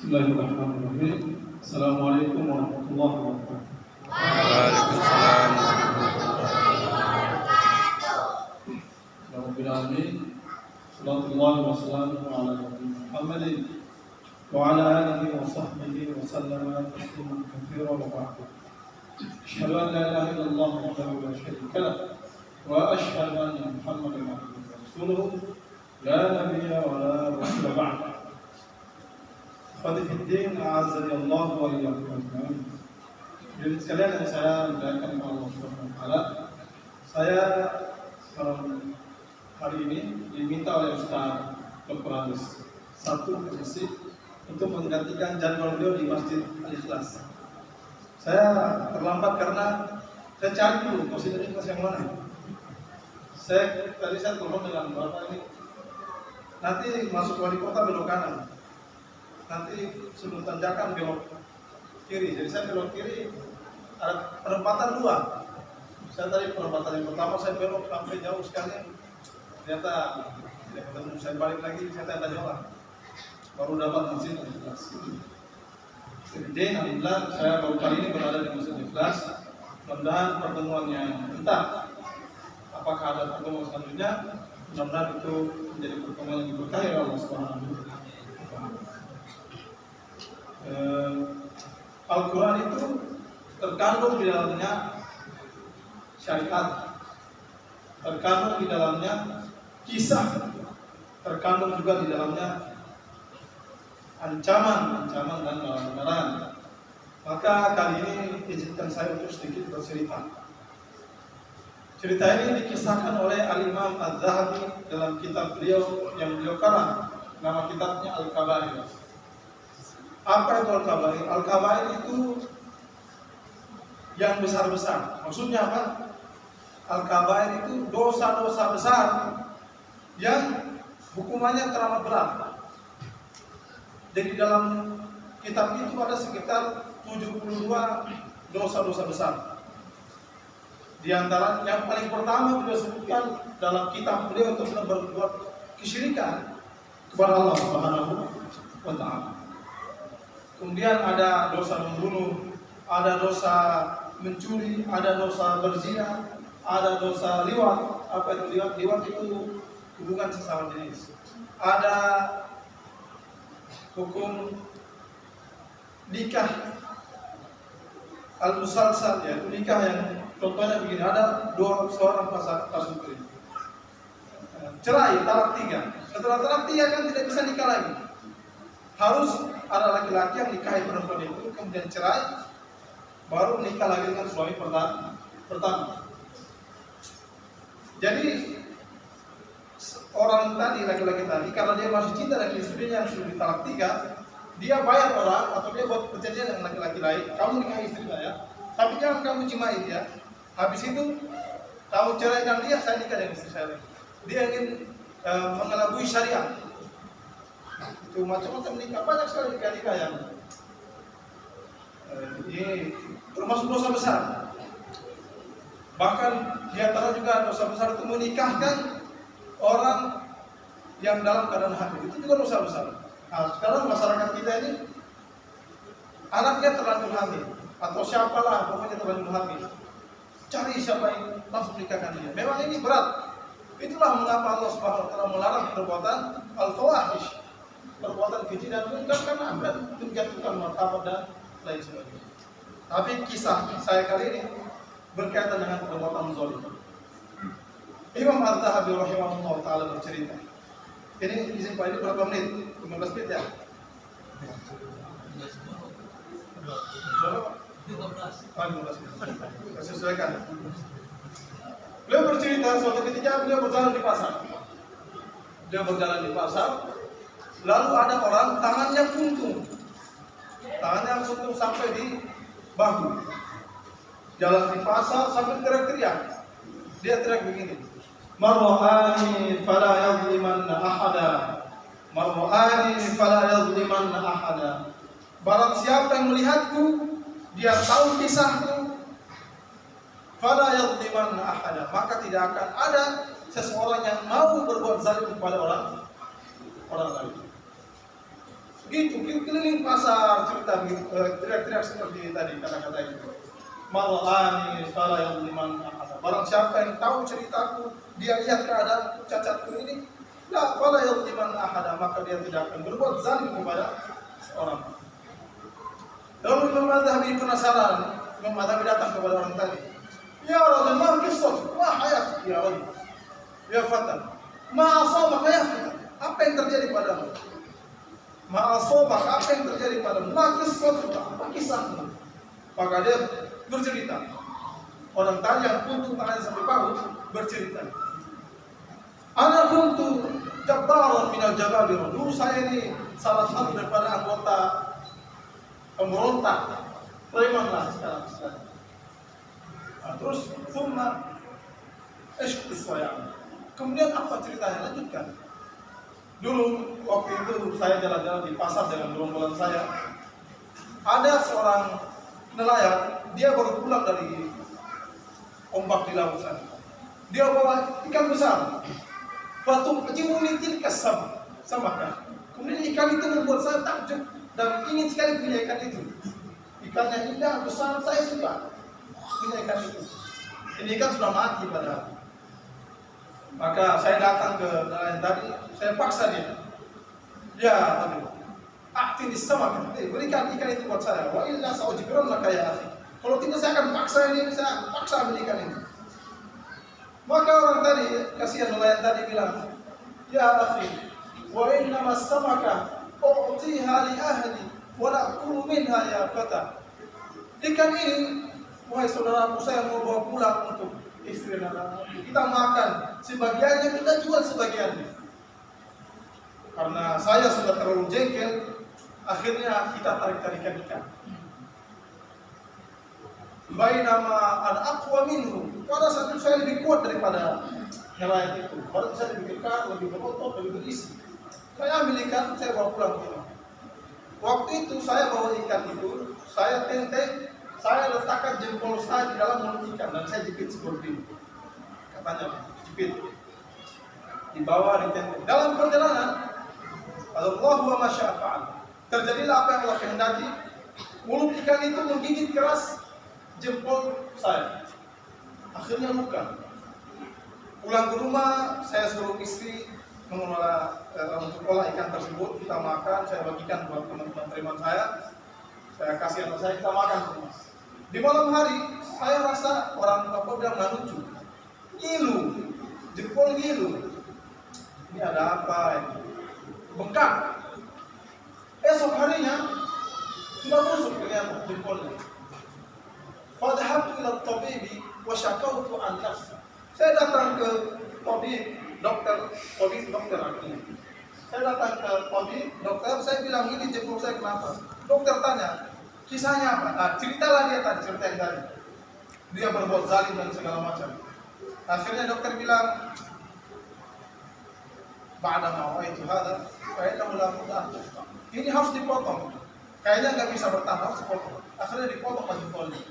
Bismillahirrahmanirrahim. Assalamualaikum warahmatullahi wabarakatuh. Waalaikumsalam. Rabbil alamin. Sallallahu wasallam ala nabiyina Muhammadin wa ala alihi wa sahbihi wa sallama tasliman katsiran wa ba'd. Asyhadu an la ilaha illallah wahdahu la syarika lah wa asyhadu anna Muhammadan abduhu wa rasuluh la nabiyya wa la rasula ba'd. Khadifiddin a'azzani Allah wa iyyakum ajma'in. Jadi sekalian yang saya muliakan Allah Subhanahu wa taala, saya hari ini diminta oleh Ustaz Dr. Agus satu komisi untuk menggantikan jadwal beliau di Masjid Al-Ikhlas. Saya terlambat karena saya cari dulu Masjid Al-Ikhlas yang mana. Tadi saya telepon dengan Bapak ini, nanti masuk wali kota belok kanan, nanti sebelum tanjakan belok kiri. Jadi saya belok kiri, ada perempatan dua. Saya tadi perempatan yang pertama saya belok sampai jauh sekali, ternyata tidak ketemu. Saya balik lagi, saya tanya orang, baru dapat Masjid Al-Ikhlas. Jadi alhamdulillah saya baru kali ini berada di Masjid Al-Ikhlas. Mudah-mudahan pertemuannya entah apakah ada pertemuan selanjutnya, mudah-mudahan itu menjadi pertemuan yang diberkahi oleh Allah Subhanahu wa taala. Al-Quran itu terkandung di dalamnya syariat, terkandung di dalamnya kisah, terkandung juga di dalamnya ancaman dan larangan. Maka kali ini izinkan saya untuk sedikit bercerita. Cerita ini dikisahkan oleh Al-Imam Az-Zahabi dalam kitab beliau yang beliau karang, nama kitabnya Al-Kabair. Apa itu Al-Kabair? Al-Kabair itu yang besar-besar. Maksudnya apa? Al-Kabair itu dosa-dosa besar yang hukumannya teramat berat. Jadi dalam kitab itu ada sekitar 72 dosa-dosa besar. Di antara yang paling pertama beliau sebutkan dalam kitab beliau untuk berbuat kesyirikan kepada Allah Subhanahu wa taala. Kemudian ada dosa membunuh, ada dosa mencuri, ada dosa berzina, ada dosa liwat. Apa itu liwat? Liwat itu hubungan sesama jenis. Ada hukum nikah al-musalsal, yaitu nikah yang contohnya begini, ada seorang pasutri, cerai, talak 3. Setelah talak 3 kan tidak bisa nikah lagi. Harus ada laki-laki yang nikahi perempuan itu, kemudian cerai, baru nikah lagi dengan suami pertama. Jadi orang tadi, laki-laki tadi, karena dia masih cinta dengan istrinya yang sudah ditalak 3, dia bayar orang atau dia buat perjanjian dengan laki-laki lain, kamu nikahi istri saya, tapi jangan kamu cimai dia. Habis itu kamu ceraikan dia, saya nikah dengan istri saya. Dia ingin mengelabui syariat. Itu macam-macam nikah, banyak sekali nikah yang ini termasuk dosa besar. Bahkan di antara juga dosa besar itu menikahkan orang yang dalam keadaan hamil, itu juga dosa besar. Nah, sekarang masyarakat kita ini anaknya terlanjur hamil atau siapalah pokoknya terlanjur hamil, cari siapa yang langsung nikahkan dia. Memang ini berat. Itulah mengapa Allah Subhanahu wa taala melarang perbuatan al-fawahish, perbuatan keji dan munkar, karena akan menjatuhkan martabat dan lain sebagainya. Tapi kisah saya kali ini berkaitan dengan perbuatan zalim. Imam Az-Zahabi rahimahullah taala bercerita. Ini izin Pak, ini berapa menit? 15 menit ya? 15 menit. Sesuaikan. Beliau bercerita suatu ketika beliau berjalan di pasar. Lalu ada orang tangannya buntung sampai di bahu. Jalan di pasar sambil teriak-teriak. Dia teriak begini, marwa'ani fala yadhlimanna ahada, marwa'ani fala yadhlimanna ahada. Barang siapa yang melihatku, dia tahu kisahku, fala yadhlimanna ahada, maka tidak akan ada seseorang yang mau berbuat zalim kepada orang lain. Gitu, keliling pasar cerita begitu, teriak-teriak seperti tadi kata-kata itu. Malani fala yadliman ahad. Barang siapa yang tahu ceritaku, dia lihat keadaanku, cacatku ini, la fala yadliman ahad, maka dia tidak akan berbuat zalim kepada seorang. Lalu Imam Adzabi penasaran, Imam Adzabi datang kepada orang tadi. Ya Rasul, ma qissat, ma hayat ya Rasul. Ya fatan, ma asabaka ya fatan. Apa yang terjadi padamu? Ma asabaka, apa yang terjadi padamu? Ma qissat, apa kisahmu? Maka dia bercerita. Orang tadi yang kuntu tangannya sampai bahu bercerita. Ana kuntu jabbaran minal jababir. Dulu saya ini salah satu daripada anggota pemberontak, preman lah sekarang. Nah, terus thumma kemudian apa ceritanya? Lanjutkan. Dulu waktu itu saya jalan-jalan di pasar dengan gerombolan saya. Ada seorang nelayan, dia baru pulang dari ombak di laut sana. Dia bawa ikan besar. Fatum jimuni tilka samakan. Kemudian ikan itu membuat saya takjub dan ingin sekali punya ikan itu. Ikannya indah, besar, saya suka punya ikan itu. Ini ikan sudah mati padahal. Maka saya datang ke nelayan tadi, saya paksa dia. Ya, aduh. Aktinis sama kan, berikan ikan itu buat saya. Wa illa saujibron maka ya akhi. Kalau tidak saya akan paksa ini, saya paksa ambil ikan ini. Maka orang tadi, kasihan nelayan tadi bilang, ya akhi, wa inna mas-samaka u'tiha li ahli wa na'kulu minha ya fata. Ikan ini, wahai saudaraku, saya mau bawa pulang untuk istri dan anak. Kita makan sebagiannya, kita jual sebagiannya. Karena saya sudah terlalu jengkel, akhirnya kita tarik-tarikan ikan. Bainama al-aqwa minhu. Pada saat itu saya lebih kuat daripada nelayan itu. Pada saya lebih kekar, lebih berotot, lebih berisi. Saya ambil ikan, saya bawa pulang ke rumah. Waktu itu saya bawa ikan itu, saya tenteng, saya letakkan jempol saya di dalam mulut ikan dan saya jepit seperti ini. Katanya jepit. Di bawah ditenteng. Dalam perjalanan, Allah wa masya'afa'al. Terjadilah apa yang Allah kehendaki. Mulut ikan itu menggigit keras jempol saya. Akhirnya luka. Pulang ke rumah, saya suruh istri mengolah untuk olah ikan tersebut. Kita makan, saya bagikan buat teman-teman preman saya. Saya kasih anak saya, kita makan di rumah. Di malam hari, saya rasa orang tua bilang nggak lucu. Ngilu, jempol ngilu. Ini ada apa ini? Bengkak. Esok harinya sudah busuk ternyata jempolnya. Fadhahabtu ila tabibi wa syakautu an nafsi. Saya datang ke dokter artinya. Saya datang ke dokter, saya bilang ini jempol saya kenapa? Dokter tanya, kisahnya apa? Nah, ceritalah dia tadi, cerita yang tadi. Dia berbuat zalim dan segala macam. Akhirnya dokter bilang, ba'da ma ra'aitu hadza fa innahu la budda an tuqta. Ini harus dipotong. Kayaknya nggak bisa bertahan, harus dipotong. Akhirnya dipotong jempolnya.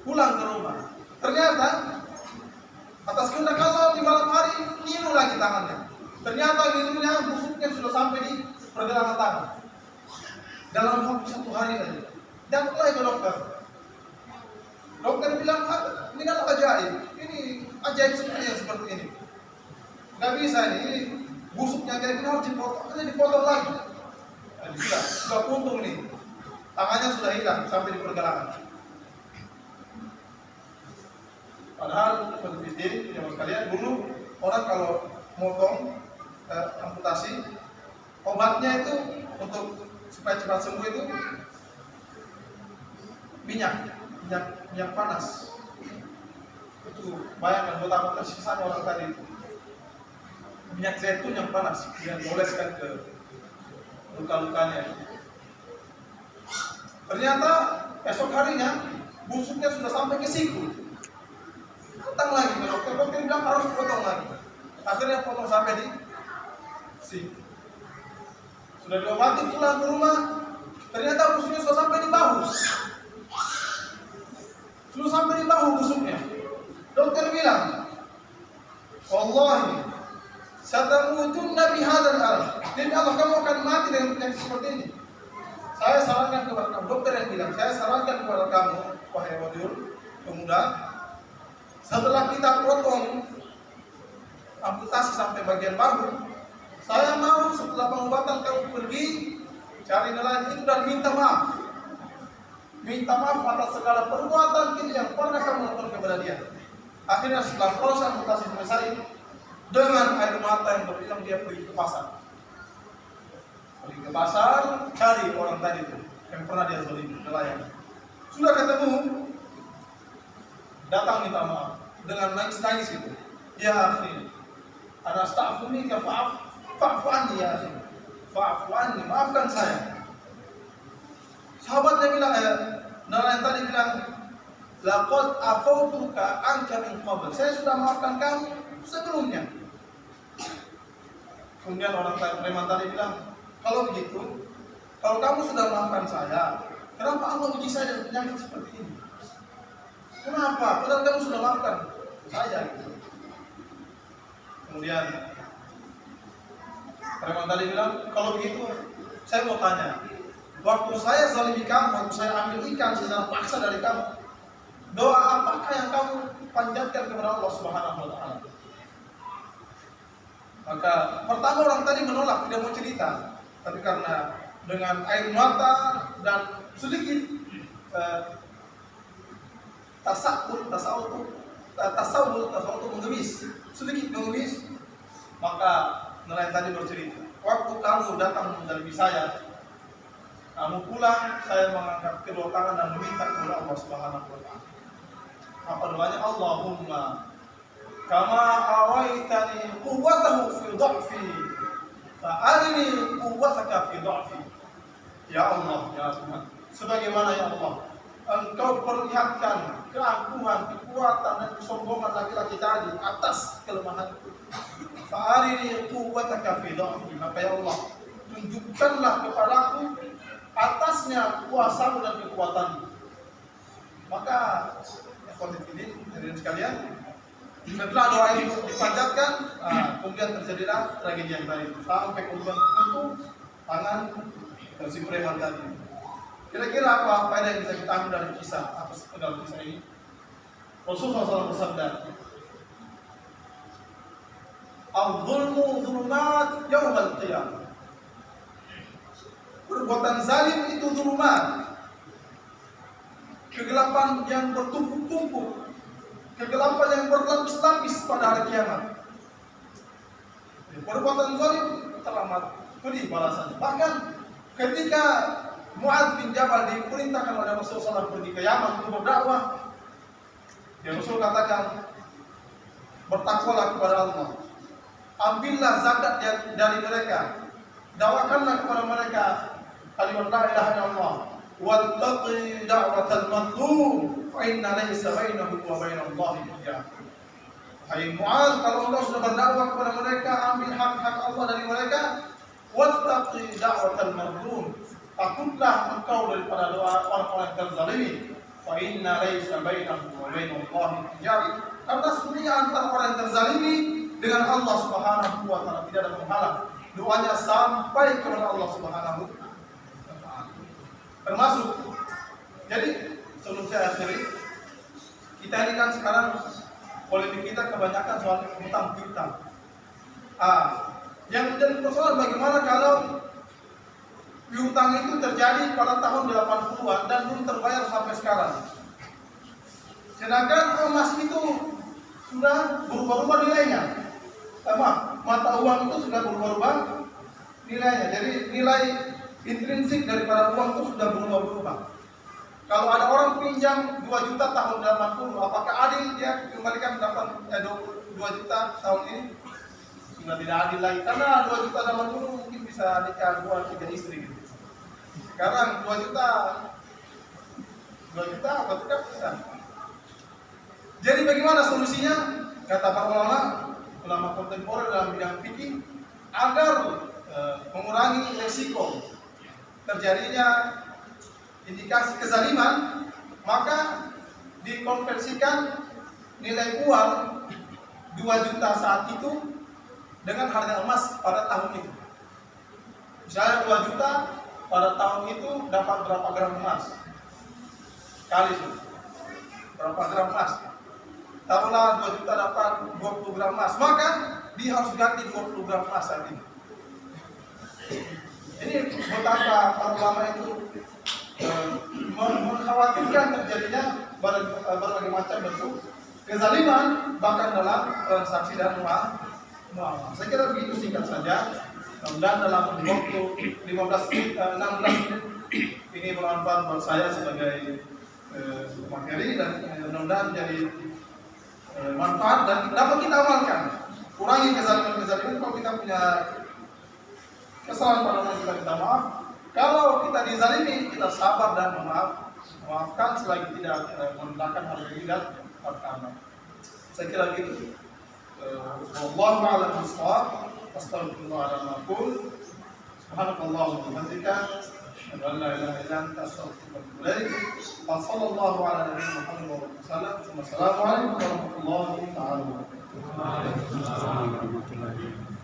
Pulang ke rumah. Ternyata atas kehendak Allah di malam hari ngilu lagi tangannya. Ternyata ngilunya busuknya sudah sampai di pergelangan tangan. Dalam waktu 1 hari saja. Datanglah ke dokter. Dokter bilang, ini kan ajaib. Ini ajaib sekali yang seperti ini. Nggak bisa ini busuknya kayak gini harus dipotong. Akhirnya dipotong lagi. Nah, sudah puntung ini. Tangannya sudah hilang sampai di pergelangan. Padahal seperti ini, teman sekalian, dulu orang kalau motong amputasi, obatnya itu untuk supaya cepat sembuh itu minyak panas. Itu bayangkan betapa tersiksanya orang tadi itu. Minyak zaitun yang panas yang dioleskan ke luka-lukanya. Ternyata esok harinya busuknya sudah sampai ke siku. Datang lagi ke dokter bilang harus potong lagi. Akhirnya potong sampai di siku. Sudah diobati, pulang ke rumah, ternyata busuknya sudah sampai di bahu. Sudah sampai di bahu busuknya. Dokter bilang, wallahi, Satamutunna bihadzal alam. Demi Allah, kamu akan mati dengan penyakit seperti ini. Saya sarankan kepada kamu, dokter yang bilang, saya sarankan kepada kamu, wahai wadiul pemuda, setelah kita potong amputasi sampai bagian bahu, saya mau setelah pengobatan kamu pergi cari nelayan itu dan minta maaf. Minta maaf atas segala perbuatan kita yang pernah kamu lakukan kepada dia. Akhirnya setelah proses amputasi selesai, dengan air mata yang berlinang dia pergi ke pasar. Pergi ke pasar, cari orang tadi itu yang pernah dia zalimi, nelayan. Sudah ketemu, datang minta maaf dengan nangis-nangis itu. Ya akhi, ana astaghfiruka fa'fu anni ya akhi. Fa'fu anni, maafkan saya. Sahabatnya bilang, nelayan tadi bilang, laqad afautuka anka min qabl. Saya sudah maafkan kamu sebelumnya. Kemudian orang preman tadi bilang, kalau begitu, kalau kamu sudah maafkan saya, kenapa Allah uji saya dengan penyakit seperti ini? Kenapa? Padahal kamu sudah maafkan saya. Kemudian preman tadi bilang, kalau begitu, saya mau tanya, waktu saya zalimi kamu, waktu saya ambil ikan secara paksa dari kamu, doa apakah yang kamu panjatkan kepada Allah Subhanahu wa Ta'ala? Maka pertama orang tadi menolak, tidak mau cerita, tapi karena dengan air mata dan sedikit tasawur mengemis, sedikit mengemis, maka nelayan tadi bercerita, waktu kamu datang menzalimi saya, kamu pulang, saya mengangkat kedua tangan dan meminta kepada Allah Subhanahu wa Ta'ala. Apa doanya? Allahumma kama awaitani quwwatahu fi dha'fi fa'arini quwwataka fi dha'fi. Ya Allah, ya Tuhan, sebagaimana ya Allah Engkau perlihatkan keangkuhan, kekuatan dan kesombongan laki-laki tadi atas kelemahanku, fa'arini quwwataka fi dha'fi, maka ya Allah tunjukkanlah kepadaku atasnya kuasamu dan kekuatanmu. Maka hadirin sekalian, setelah doa itu dipanjatkan, kemudian terjadilah tragedi yang tadi, sampai kemudian tentu tangan si preman tadi. Kira-kira apa faedah yang bisa kita ambil dari kisah, apa dalam kisah ini? Rasulullah SAW bersabda, "Al-zulmu zulumat yaumal qiyamah." Perbuatan zalim itu zulumat, kegelapan yang bertumpuk-tumpuk, kegelapan yang berlapis-lapis pada hari kiamat. Perbuatan zalim teramat pedih balasannya. Bahkan ketika Mu'adz bin Jabal diperintahkan oleh Rasulullah SAW pergi ke Yaman untuk berdakwah, ya Rasul katakan, bertakwalah kepada Allah, ambillah zakat dari mereka, dakwakanlah kepada mereka kalimat la ilaha illallah, wattaqi da'watal mazlum fa inna laysa bainahu wa bainallahi hijab. Hai Mu'adz, kalau engkau sudah berdakwah kepada mereka, ambil hak-hak Allah dari mereka. Wattaqi da'watal mazlum, takutlah engkau daripada doa orang-orang yang terzalimi. Fa inna laysa bainahu wa bainallahi hijab, karena sesungguhnya antara orang yang terzalimi dengan Allah Subhanahu wa Ta'ala tidak ada penghalang. Doanya sampai kepada Allah Subhanahu wa Ta'ala. Termasuk, jadi sebelum saya akhiri, kita ini kan sekarang polemik kita kebanyakan soal hutang piutang. Yang menjadi persoalan bagaimana kalau piutang itu terjadi pada tahun 80-an dan belum terbayar sampai sekarang. Sedangkan emas itu sudah berubah-ubah nilainya. Mata uang itu sudah berubah-ubah nilainya. Jadi nilai intrinsik daripada uang itu sudah berubah-ubah. Kalau ada orang pinjam 2 juta tahun 80, apakah adil dia kembalikan 2 juta tahun ini? Sudah tidak adil lagi, karena 2 juta zaman dulu mungkin bisa nikah 2-3 istri gitu. Sekarang 2 juta apa tidak bisa. Jadi bagaimana solusinya? Kata para ulama kontemporer dalam bidang fikih, agar mengurangi resiko terjadinya indikasi kezaliman, maka dikonversikan nilai uang 2 juta saat itu dengan harga emas pada tahun itu. Misalnya 2 juta, pada tahun itu dapat berapa gram emas? Kali itu. Berapa gram emas? Taruhlah 2 juta dapat 20 gram emas, maka dia harus ganti 20 gram emas saat ini. Ini betapa para ulama itu mengkhawatirkan terjadinya berbagai macam bentuk kezaliman bahkan dalam transaksi dan muamalah. Saya kira begitu singkat saja. Mudah-mudahan dalam waktu 16 menit ini bermanfaat buat saya sebagai materi dan mudah-mudahan jadi manfaat dan dapat kita amalkan. Kurangi kezaliman-kezaliman. Kalau kita punya kesalahan pada orang kita minta maaf. Kalau kita dizalimi, kita sabar dan memaafkan selagi tidak merendahkan harga diri dan harta. Saya kira begitu. Wallahu a'lam bishawab. Astagfirullah ala ma aqul. Subhanakallahumma wa bihamdika, asyhadu an la ilaha illa anta, astaghfiruka wa atubu ilaik. Wa sallallahu ala nabiyyina Muhammad wa sallam. Wassalamu alaikum warahmatullahi wabarakatuh. Waalaikumsalam warahmatullahi wabarakatuh.